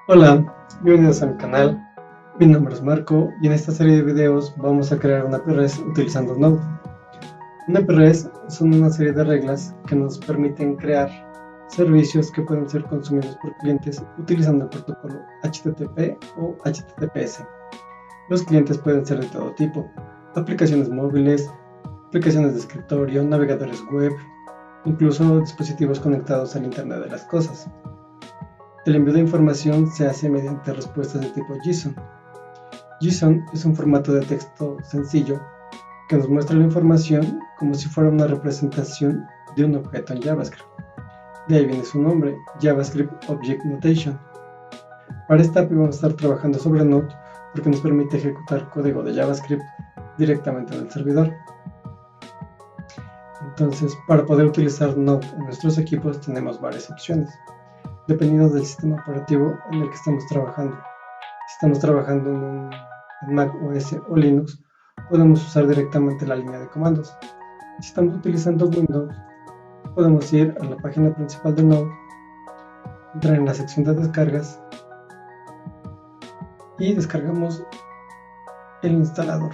Hola, bienvenidos a mi canal. Mi nombre es Marco y en esta serie de videos vamos a crear una PRS utilizando Node. Una PRS son una serie de reglas que nos permiten crear servicios que pueden ser consumidos por clientes utilizando el protocolo HTTP o HTTPS. Los clientes pueden ser de todo tipo: aplicaciones móviles, aplicaciones de escritorio, navegadores web, incluso dispositivos conectados al Internet de las cosas. El envío de información se hace mediante respuestas de tipo JSON. JSON es un formato de texto sencillo que nos muestra la información como si fuera una representación de un objeto en JavaScript. De ahí viene su nombre, JavaScript Object Notation. Para esta API vamos a estar trabajando sobre Node porque nos permite ejecutar código de JavaScript directamente en el servidor. Entonces, para poder utilizar Node en nuestros equipos tenemos varias opciones, dependiendo del sistema operativo en el que estemos trabajando. Si estamos trabajando en Mac OS o Linux, podemos usar directamente la línea de comandos. Si estamos utilizando Windows, podemos ir a la página principal de Node, entrar en la sección de descargas y descargamos el instalador.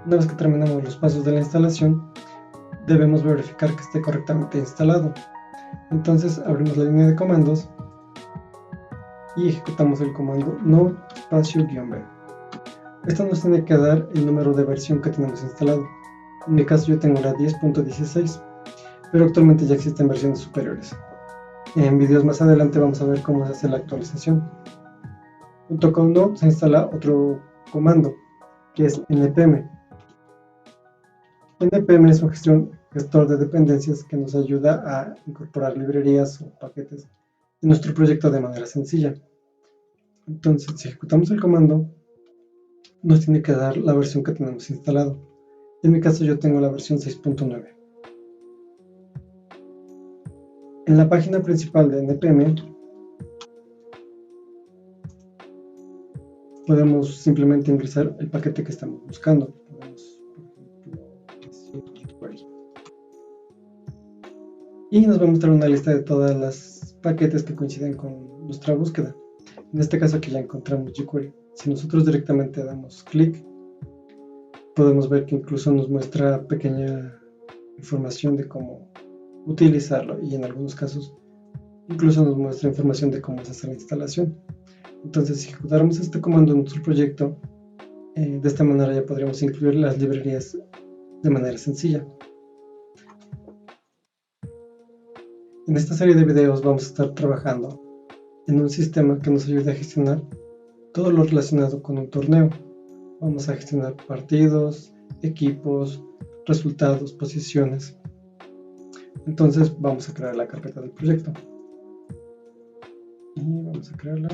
Una vez que terminamos los pasos de la instalación, debemos verificar que esté correctamente instalado. Entonces abrimos la línea de comandos y ejecutamos el comando node --b. Esto nos tiene que dar el número de versión que tenemos instalado. En mi caso yo tengo la 10.16, pero actualmente ya existen versiones superiores. En videos más adelante vamos a ver cómo se hace la actualización. Junto con Node se instala otro comando, que es npm. npm es un gestor de dependencias que nos ayuda a incorporar librerías o paquetes en nuestro proyecto de manera sencilla. Entonces, si ejecutamos el comando, nos tiene que dar la versión que tenemos instalado. En mi caso yo tengo la versión 6.9. En la página principal de npm podemos simplemente ingresar el paquete que estamos buscando. Podemos, por ejemplo, decir y nos va a mostrar una lista de todas las paquetes que coinciden con nuestra búsqueda. En este caso aquí ya encontramos jQuery. Si nosotros directamente damos clic, podemos ver que incluso nos muestra pequeña información de cómo utilizarlo, y en algunos casos incluso nos muestra información de cómo se hace la instalación. Entonces, si ejecutáramos este comando en nuestro proyecto, de esta manera ya podríamos incluir las librerías de manera sencilla. En esta serie de videos vamos a estar trabajando en un sistema que nos ayude a gestionar todo lo relacionado con un torneo. Vamos a gestionar partidos, equipos, resultados, posiciones. Entonces vamos a crear la carpeta del proyecto. Y vamos a crearla.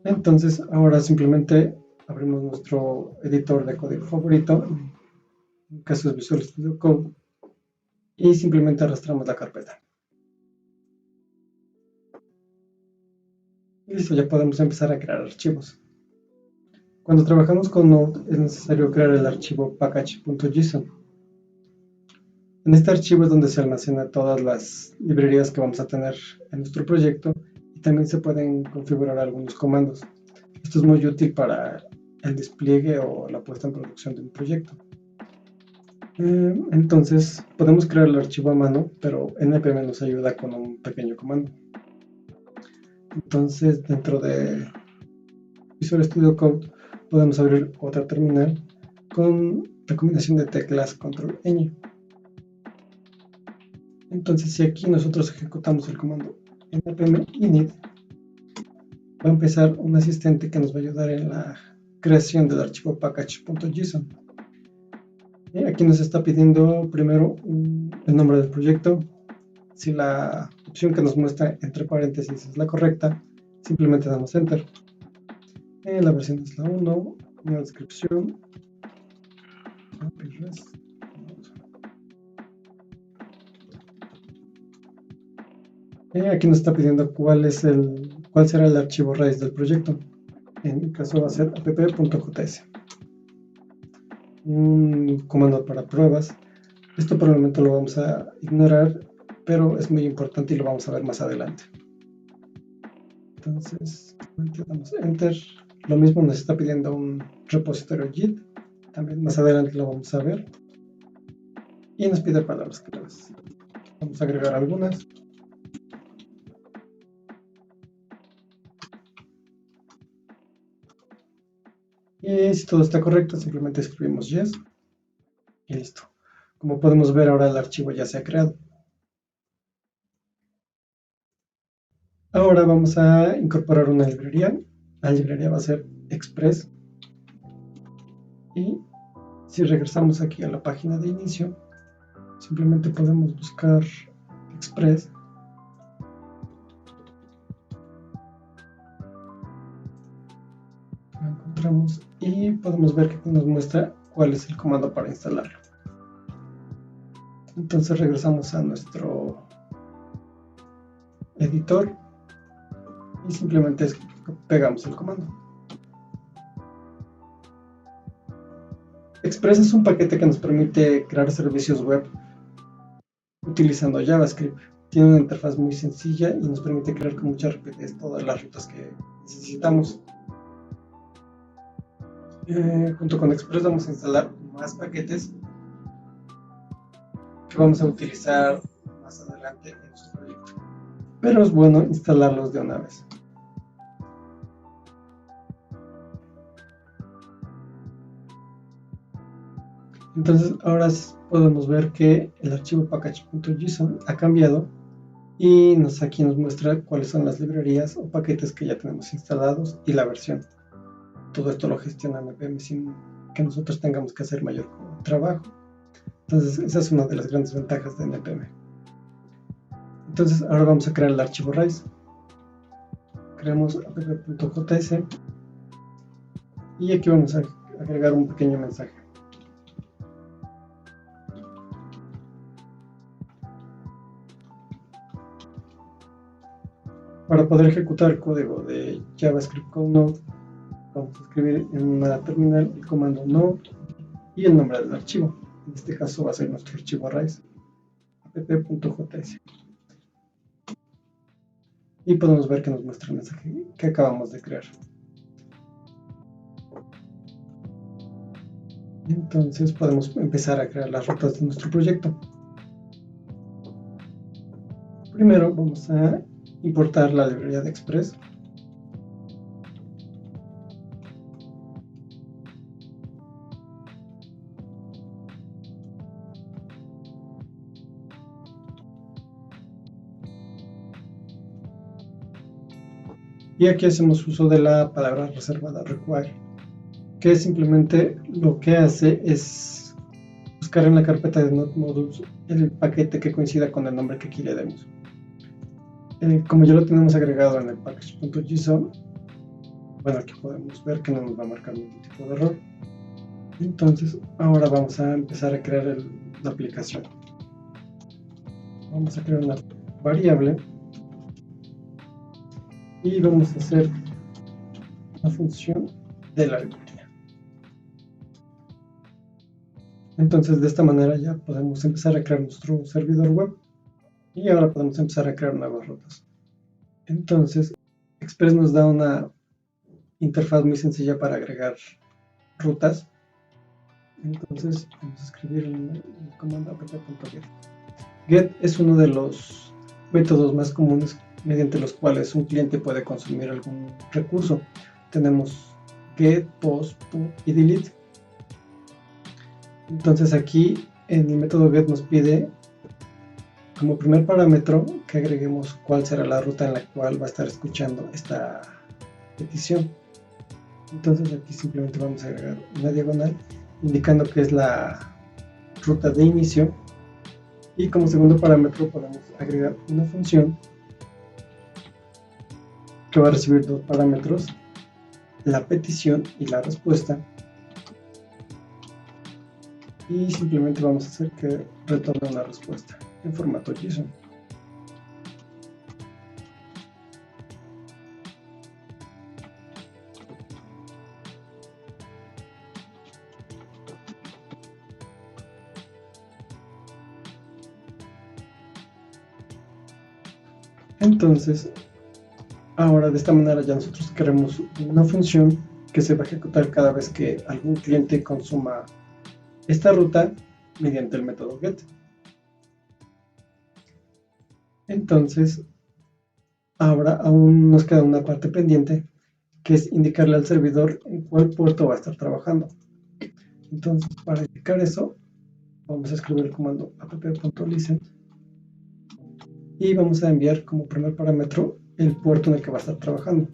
Entonces ahora simplemente abrimos nuestro editor de código favorito, en caso es Visual Studio Code, y simplemente arrastramos la carpeta. Y listo, ya podemos empezar a crear archivos. Cuando trabajamos con Node es necesario crear el archivo package.json. En este archivo es donde se almacenan todas las librerías que vamos a tener en nuestro proyecto, y también se pueden configurar algunos comandos. Esto es muy útil para el despliegue o la puesta en producción de un proyecto. Entonces podemos crear el archivo a mano, pero npm nos ayuda con un pequeño comando. Entonces dentro de Visual Studio Code podemos abrir otra terminal con la combinación de teclas Ctrl+ñ. Entonces si aquí nosotros ejecutamos el comando npm init, va a empezar un asistente que nos va a ayudar en la creación del archivo package.json. Aquí nos está pidiendo primero el nombre del proyecto. Si la opción que nos muestra entre paréntesis es la correcta, simplemente damos enter. La versión es la 1, una descripción. Aquí nos está pidiendo cuál será el archivo raíz del proyecto. En mi caso va a ser app.js. Un comando para pruebas. Esto por el momento lo vamos a ignorar pero es muy importante y lo vamos a ver más adelante. Entonces, damos Enter. Lo mismo nos está pidiendo un repositorio Git. También más adelante lo vamos a ver. Y nos pide palabras claves. Vamos a agregar algunas. Y si todo está correcto, simplemente escribimos yes. Y listo. Como podemos ver, ahora el archivo ya se ha creado. Ahora vamos a incorporar una librería. La librería va a ser Express. Y si regresamos aquí a la página de inicio, simplemente podemos buscar Express. Lo encontramos y podemos ver que nos muestra cuál es el comando para instalarlo. Entonces regresamos a nuestro editor y simplemente pegamos el comando. Express es un paquete que nos permite crear servicios web utilizando JavaScript. Tiene una interfaz muy sencilla y nos permite crear con mucha rapidez todas las rutas que necesitamos. Junto con Express vamos a instalar más paquetes que vamos a utilizar más adelante en nuestro proyecto. Pero es bueno instalarlos de una vez. Entonces ahora podemos ver que el archivo package.json ha cambiado y aquí nos muestra cuáles son las librerías o paquetes que ya tenemos instalados y la versión. Todo esto lo gestiona NPM sin que nosotros tengamos que hacer mayor trabajo. Entonces esa es una de las grandes ventajas de NPM. Entonces ahora vamos a crear el archivo raíz. Creamos app.js y aquí vamos a agregar un pequeño mensaje. Para poder ejecutar el código de JavaScript con Node, vamos a escribir en una terminal el comando node y el nombre del archivo. En este caso va a ser nuestro archivo raíz, app.js. Y podemos ver que nos muestra el mensaje que acabamos de crear. Entonces podemos empezar a crear las rutas de nuestro proyecto. Primero vamos a importar la librería de Express. Y aquí hacemos uso de la palabra reservada require, que simplemente lo que hace es buscar en la carpeta de Node Modules el paquete que coincida con el nombre que aquí le demos. Como ya lo tenemos agregado en el package.json, bueno, aquí podemos ver que no nos va a marcar ningún tipo de error. Entonces ahora vamos a empezar a crear la aplicación. Vamos a crear una variable y vamos a hacer una función de la librería. Entonces de esta manera ya podemos empezar a crear nuestro servidor web y ahora podemos empezar a crear nuevas rutas. Entonces Express nos da una interfaz muy sencilla para agregar rutas. Entonces vamos a escribir el comando app.get. Get es uno de los métodos más comunes mediante los cuales un cliente puede consumir algún recurso. Tenemos get, post, put y delete. Entonces aquí en el método get nos pide como primer parámetro que agreguemos cuál será la ruta en la cual va a estar escuchando esta petición. Entonces aquí simplemente vamos a agregar una diagonal indicando que es la ruta de inicio, y como segundo parámetro podemos agregar una función que va a recibir dos parámetros, la petición y la respuesta, y simplemente vamos a hacer que retorne una respuesta en formato JSON. Entonces, ahora de esta manera ya nosotros queremos una función que se va a ejecutar cada vez que algún cliente consuma esta ruta mediante el método get. Entonces, ahora aún nos queda una parte pendiente, que es indicarle al servidor en cuál puerto va a estar trabajando. Entonces, para indicar eso, vamos a escribir el comando app.listen y vamos a enviar como primer parámetro el puerto en el que va a estar trabajando.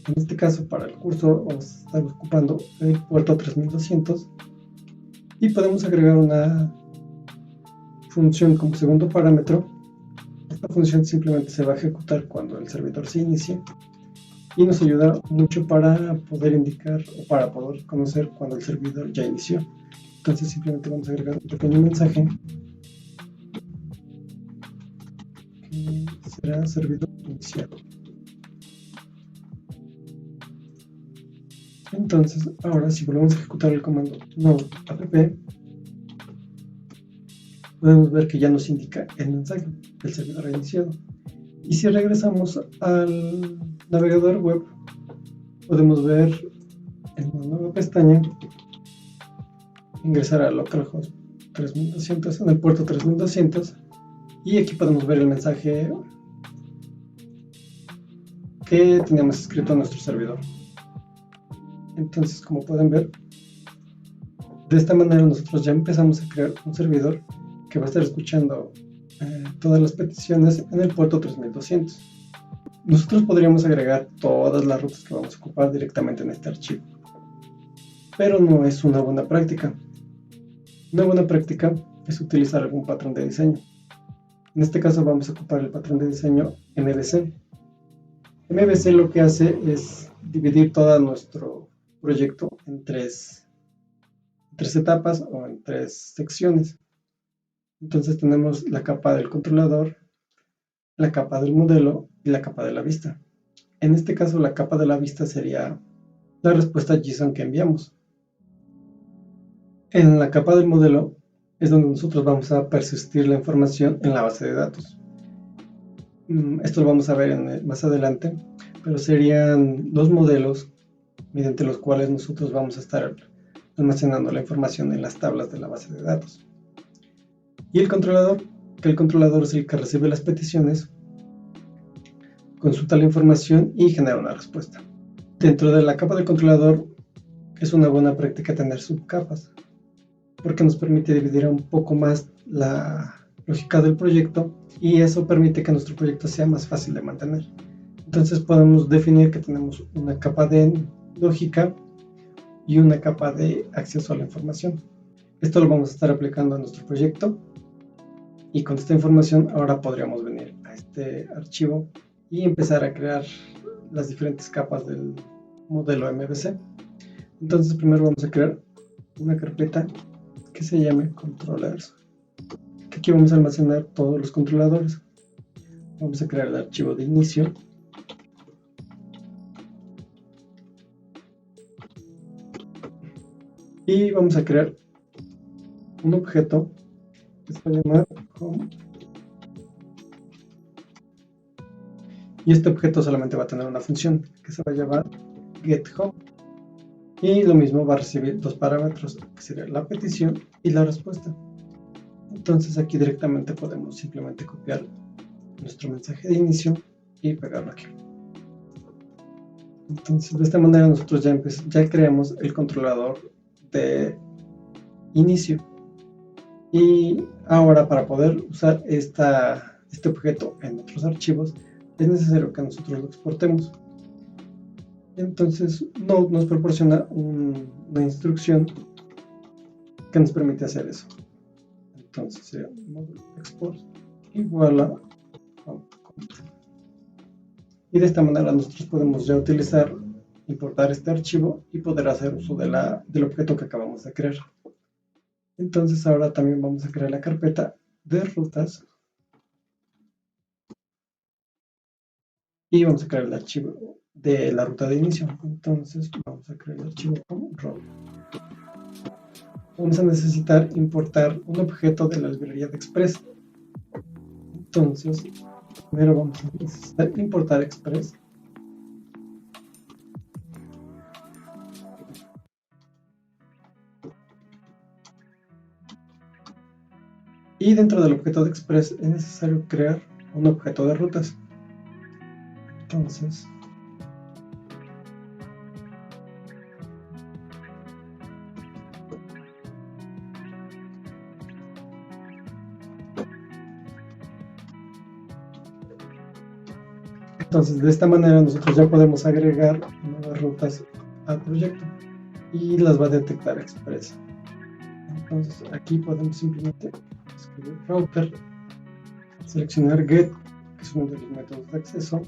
En este caso, para el curso vamos a estar ocupando el puerto 3200 y podemos agregar una función como segundo parámetro. Esta función simplemente se va a ejecutar cuando el servidor se inicie y nos ayuda mucho para poder indicar o para poder conocer cuando el servidor ya inició. Entonces simplemente vamos a agregar un pequeño mensaje que será servidor iniciado. Entonces ahora si volvemos a ejecutar el comando node app, podemos ver que ya nos indica el mensaje que el servidor ha iniciado. Y si regresamos al navegador web, podemos ver en una nueva pestaña, ingresar a localhost 3200 en el puerto 3200 y aquí podemos ver el mensaje que teníamos escrito en nuestro servidor. Entonces, como pueden ver, de esta manera nosotros ya empezamos a crear un servidor que va a estar escuchando todas las peticiones en el puerto 3200. Nosotros podríamos agregar todas las rutas que vamos a ocupar directamente en este archivo, pero no es una buena práctica. Una buena práctica es utilizar algún patrón de diseño. En este caso vamos a ocupar el patrón de diseño MVC. MVC lo que hace es dividir todo nuestro proyecto en tres etapas o en tres secciones. Entonces tenemos la capa del controlador, la capa del modelo y la capa de la vista. En este caso la capa de la vista sería la respuesta JSON que enviamos. En la capa del modelo es donde nosotros vamos a persistir la información en la base de datos. Esto lo vamos a ver más adelante, pero serían los modelos mediante los cuales nosotros vamos a estar almacenando la información en las tablas de la base de datos. Y el controlador, que el controlador es el que recibe las peticiones, consulta la información y genera una respuesta. Dentro de la capa del controlador es una buena práctica tener subcapas, porque nos permite dividir un poco más la lógica del proyecto y eso permite que nuestro proyecto sea más fácil de mantener. Entonces podemos definir que tenemos una capa de lógica y una capa de acceso a la información. Esto lo vamos a estar aplicando a nuestro proyecto y con esta información ahora podríamos venir a este archivo y empezar a crear las diferentes capas del modelo MVC. Entonces primero vamos a crear una carpeta que se llame controllers, que aquí vamos a almacenar todos los controladores. Vamos a crear el archivo de inicio y vamos a crear un objeto que se va a llamar home, y este objeto solamente va a tener una función que se va a llamar getHome y lo mismo va a recibir dos parámetros que sería la petición y la respuesta. Entonces aquí directamente podemos simplemente copiar nuestro mensaje de inicio y pegarlo aquí. Entonces de esta manera nosotros ya creamos el controlador de inicio. Y ahora para poder usar este objeto en otros archivos es necesario que nosotros lo exportemos. Entonces Node nos proporciona una instrucción que nos permite hacer eso. Entonces sería módulo export y voilà. Y de esta manera nosotros podemos ya utilizar, importar este archivo y poder hacer uso del objeto que acabamos de crear. Entonces ahora también vamos a crear la carpeta de rutas y vamos a crear el archivo de la ruta de inicio. Entonces vamos a crear el archivo como route. Vamos a necesitar importar un objeto de la librería de Express. Entonces Primero vamos a necesitar importar Express. Y dentro del objeto de Express es necesario crear un objeto de rutas. Entonces, de esta manera nosotros ya podemos agregar nuevas rutas al proyecto y las va a detectar Express. Entonces aquí podemos simplemente escribir router, seleccionar get, que es uno de los métodos de acceso,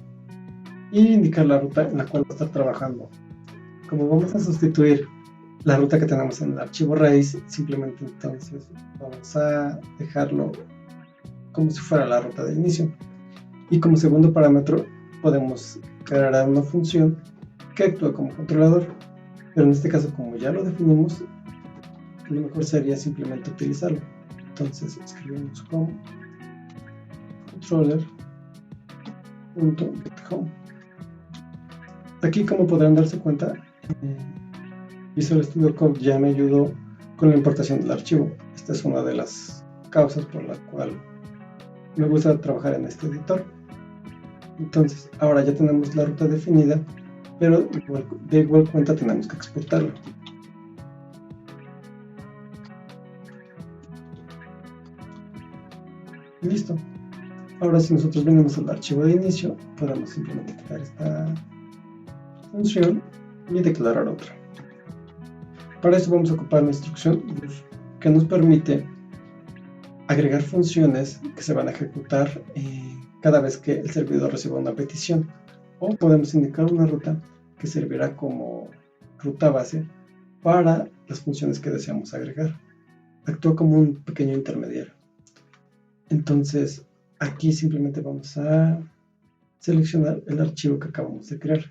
y indicar la ruta en la cual va a estar trabajando. Como vamos a sustituir la ruta que tenemos en el archivo raíz, simplemente entonces vamos a dejarlo como si fuera la ruta de inicio. Y como segundo parámetro podemos crear una función que actúa como controlador, pero en este caso, como ya lo definimos, lo mejor sería simplemente utilizarlo. Entonces escribimos como controller.getHome. Aquí, como podrán darse cuenta, Visual Studio Code ya me ayudó con la importación del archivo. Esta es una de las causas por la cual me gusta trabajar en este editor. Entonces ahora ya tenemos la ruta definida, pero de igual cuenta tenemos que exportarla. Listo. Ahora, si nosotros venimos al archivo de inicio, podemos simplemente quitar esta función y declarar otra. Para eso vamos a ocupar la instrucción use, que nos permite agregar funciones que se van a ejecutar cada vez que el servidor reciba una petición, o podemos indicar una ruta que servirá como ruta base para las funciones que deseamos agregar. Actúa como un pequeño intermediario. Entonces aquí simplemente vamos a seleccionar el archivo que acabamos de crear.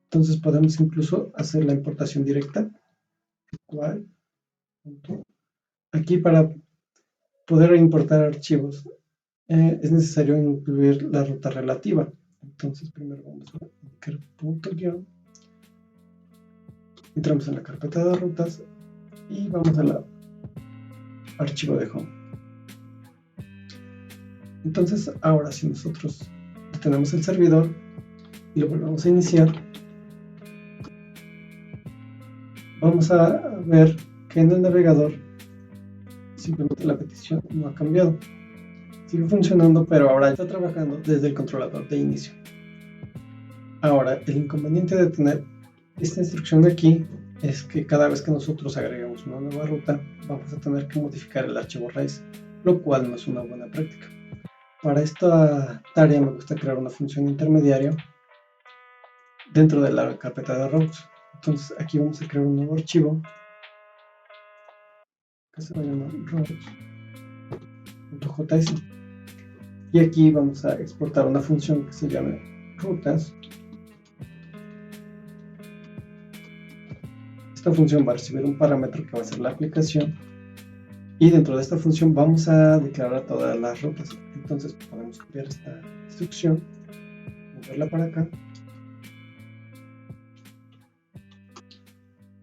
Entonces podemos incluso hacer la importación directa. Aquí, para poder importar archivos, es necesario incluir la ruta relativa. Entonces primero vamos a indicar punto guión, entramos en la carpeta de rutas y vamos al archivo de home. Entonces ahora, si nosotros tenemos el servidor y lo volvemos a iniciar, vamos a ver que en el navegador simplemente la petición no ha cambiado. Sigue funcionando, pero ahora está trabajando desde el controlador de inicio. Ahora, el inconveniente de tener esta instrucción de aquí es que cada vez que nosotros agregamos una nueva ruta, vamos a tener que modificar el archivo raíz, lo cual no es una buena práctica. Para esta tarea me gusta crear una función intermediaria dentro de la carpeta de routes. Entonces aquí vamos a crear un nuevo archivo que se va a llamar routes.js, y aquí vamos a exportar una función que se llame rutas. Esta función va a recibir un parámetro que va a ser la aplicación, y dentro de esta función vamos a declarar todas las rutas. Entonces podemos copiar esta instrucción, moverla para acá,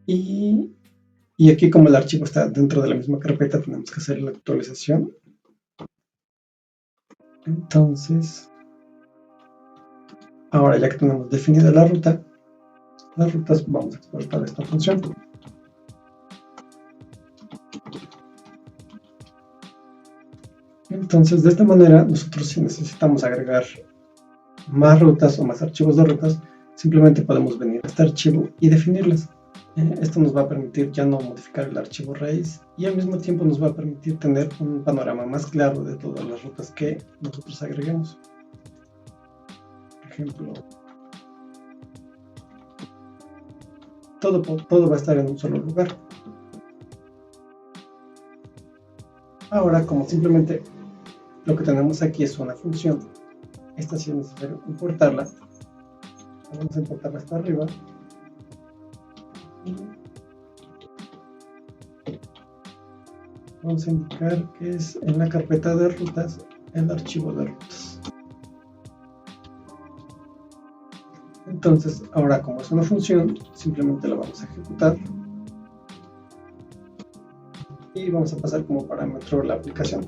y aquí, como el archivo está dentro de la misma carpeta, tenemos que hacer la actualización. Entonces ahora, ya que tenemos definida la ruta, las rutas, vamos a exportar esta función. Entonces, de esta manera, nosotros, si necesitamos agregar más rutas o más archivos de rutas, simplemente podemos venir a este archivo y definirlas. Esto nos va a permitir ya no modificar el archivo raíz, y al mismo tiempo nos va a permitir tener un panorama más claro de todas las rutas que nosotros agreguemos. Por ejemplo, todo va a estar en un solo lugar. Ahora, como simplemente lo que tenemos aquí es una función, esta sí es necesario importarla. Vamos a importarla hasta arriba. Y vamos a indicar que es en la carpeta de rutas el archivo de rutas. Entonces ahora, como es una función, simplemente la vamos a ejecutar y vamos a pasar como parámetro la aplicación.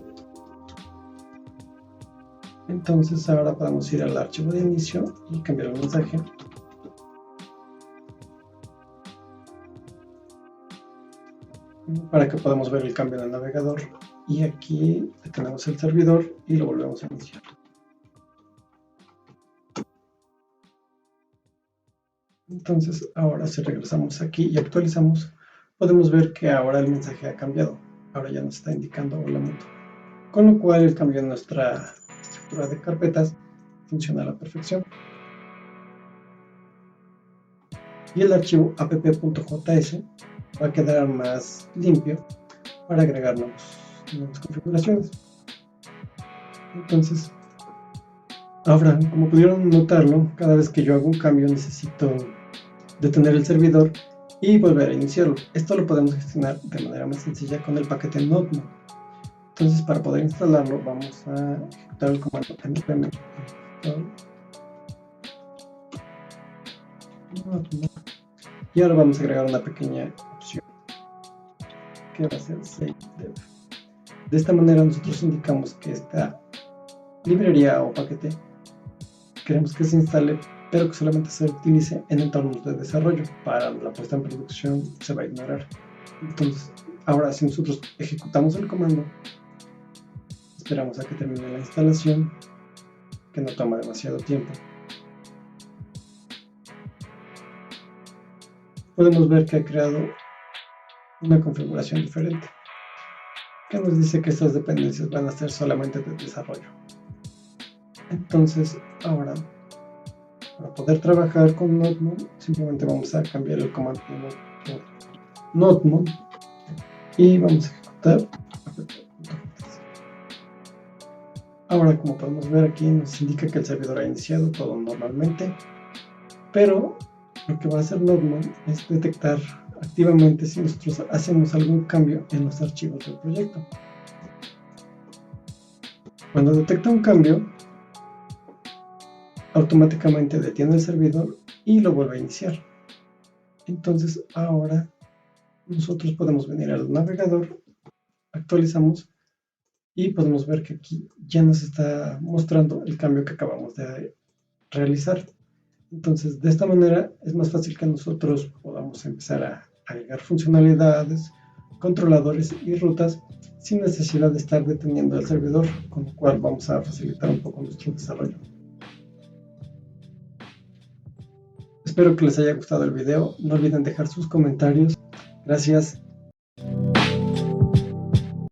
Entonces ahora podemos ir al archivo de inicio y cambiar el mensaje. Para que podamos ver el cambio en el navegador. Y aquí detenemos el servidor y lo volvemos a iniciar. Entonces ahora si regresamos aquí y actualizamos, podemos ver que ahora el mensaje ha cambiado. Ahora ya nos está indicando hola mundo. Con lo cual el cambio en nuestra estructura de carpetas funciona a la perfección. Y el archivo app.js va a quedar más limpio para agregar nuevas configuraciones. Entonces, ahora, como pudieron notarlo, cada vez que yo hago un cambio necesito detener el servidor y volver a iniciarlo. Esto lo podemos gestionar de manera más sencilla con el paquete nodemon. Entonces, para poder instalarlo, vamos a ejecutar el comando npm y ahora vamos a agregar una pequeña opción que va a ser save dev. De esta manera nosotros indicamos que esta librería o paquete queremos que se instale, pero que solamente se utilice en entornos de desarrollo. Para la puesta en producción se va a ignorar. Entonces, ahora si nosotros ejecutamos el comando, esperamos a que termine la instalación, que no toma demasiado tiempo. Podemos ver que ha creado una configuración diferente, que nos dice que estas dependencias van a ser solamente de desarrollo. Entonces, ahora, para poder trabajar con nodemon, simplemente vamos a cambiar el comando por nodemon y vamos a ejecutar. Ahora, como podemos ver aquí, nos indica que el servidor ha iniciado todo normalmente, pero lo que va a hacer nodemon es detectar activamente si nosotros hacemos algún cambio en los archivos del proyecto. Cuando detecta un cambio, automáticamente detiene el servidor y lo vuelve a iniciar. Entonces ahora nosotros podemos venir al navegador, actualizamos y podemos ver que aquí ya nos está mostrando el cambio que acabamos de realizar. Entonces de esta manera es más fácil que nosotros podamos empezar a agregar funcionalidades, controladores y rutas sin necesidad de estar deteniendo el servidor, con lo cual vamos a facilitar un poco nuestro desarrollo. Espero que les haya gustado el video, no olviden dejar sus comentarios. Gracias.